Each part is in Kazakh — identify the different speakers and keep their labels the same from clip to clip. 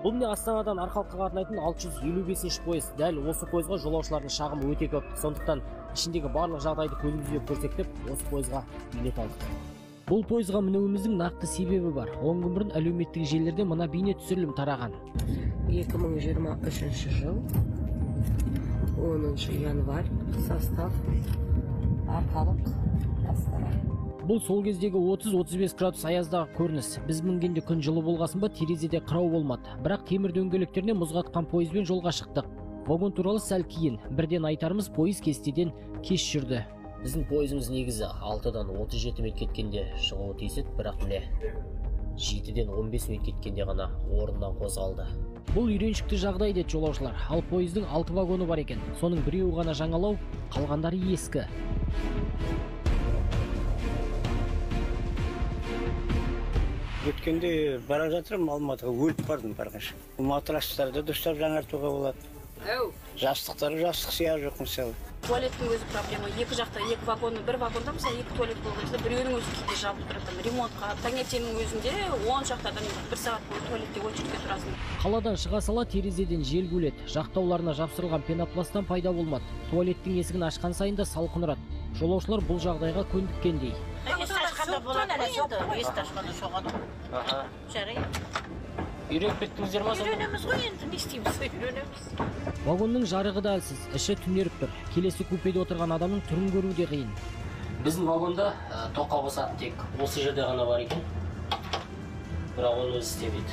Speaker 1: Бұл міне Астанадан Арқалыққа қатынайтын 655 пойыз. Дәл осы пойызға жолаушылардың шағымы өте көп. Сондықтан ішіндегі барлық жағдайды көзімізбен көрсетіп, осы пойызға билет алдық. Бұл пойызға мінуіміздің нақты себебі бар. 10 күн бұрын әлеуметтік желілерде мына бейне түсірілім тараған.
Speaker 2: 2023 жыл 10 январь состав Арқалық Астана.
Speaker 1: Бұл сол кездегі 30-35 градус аяздағы көрініс. Біз мінгенде күн жылы болғасын ба, терезеде қырау болмады. Бірақ темір дөңгелектеріне мұз қатқан пойызбен жолға шықтық. Вагон туралы сәл кейін. Бірден айтарымыз, пойыз кестеден кеш жүрді. Біздің пойызымыз негізі 6-дан 37 минут кеткенде шығуы тиіс еді, бірақ міне 7-ден 15 минут кеткенде ғана орнынан қозғалды. Бұл үйреншікті жағдай деді жолаушылар. Ал пойыздың 6 вагоны бар екен. Соның біреуі ғана жаңалау, қалғандары ескі.
Speaker 3: Өткенде бара жатырмын, Алматыға өліп бардым барғанша. Матрастарды дұрыстап жаңартуға болады. Жастықтары жастық сияр жоқ мысалы.
Speaker 4: Туалеттің өзі проблема. Екі жақта, екі вагонның, бір вагонда мысалы екі туалет болған кезде біреуінің өзі кейде жабылып тұрады. Ремонтқа таңертеңнің өзінде 10 шақты адам бір сағат бойы туалетте очередьке тұрасың.
Speaker 1: Қаладан шыға сала терезеден жел гуледі. Жақтауларына жапсырылған пенопласттан пайда болмады. Туалеттің есігін ашқан сайында салқын ұрады. Жолаушылар бұл жағдайға көндіккендей. Үйреніп кеттіңіздер ме?
Speaker 4: Үйренеміз ғой енді, не істейміз, үйренеміз.
Speaker 1: Вагонның жарығы да әлсіз, іші түнеріп тұр. Келесі купеде отырған адамның түрін көру де қиын. Біздің вагонда тоққа қосатын тек осы жерде ғана бар екен. Бірақ оны өзі істемейді.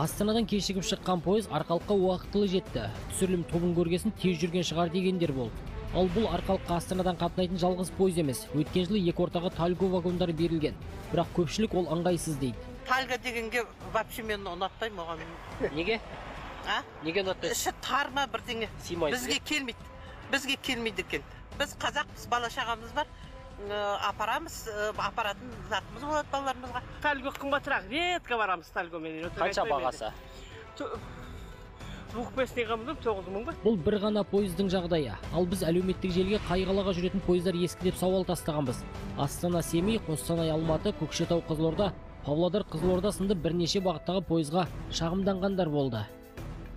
Speaker 1: Астанадан кешігіп шыққан пойыз Арқалыққа уақытылы жетті. Түсірілім тобын көргесін тез жүрген шығар дегендер болды. Ал бұл Арқалыққа Астанадан қатынайтын жалғыз пойыз емес. Өткен жылы екі ортаға Тальго вагондары берілген. Бірақ көпшілік ол ыңғайсыз дейді.
Speaker 5: Тальго дегенге вообще мен ұнатпаймын оған.
Speaker 1: Неге? Неге ұнатпайсыз?
Speaker 5: Іші тар ма бірдеңе. Бізге келмейді. Бізге келмейді екен. Біз қазақпыз, бала шағамыз бар. Апарамыз, апаратын затымыз болады балаларымызға.
Speaker 6: Тальго қымбатырақ, редко барамыз Тальгомен.
Speaker 1: Қанша бағасы?
Speaker 6: Бұл
Speaker 1: бір ғана пойыздың жағдайы. Ал біз әлеуметтік желіге қай қалаға жүретін пойыздар ескі деп сауал тастағанбыз. Астана, Семей, Қостанай, Алматы, Көкшетау, Қызылорда, Павлодар, Қызылорда сынды бірнеше бағыттағы пойызға шағымданғандар болды.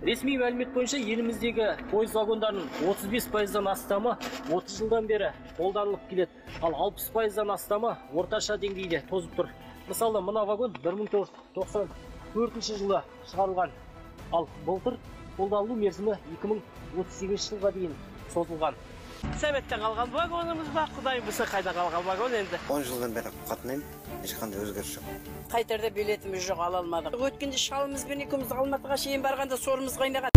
Speaker 1: Ресми мәлімет бойынша еліміздегі пойыз вагондарының 35%-дан астамы 30 жылдан бері қолданылып келеді. Ал 60%-дан астамы орташа деңгейде тозып тұр. Мысалы, мына вагон 1994 жылы шығарылған. Ал былтыр қолданылу мерзімі 2038 жылға дейін созылған.
Speaker 6: Советтен қалған вагонымыз ба, құдай білсе қайда қалған вагон енді.
Speaker 3: 10 жылдан бері қатынаймын, ешқандай өзгеріс жоқ.
Speaker 2: Қайтарда билетіміз жоқ, ала алмадық. Өткенде шалымызбен екеуміз Алматыға шейін барғанда сорымыз қайнаған.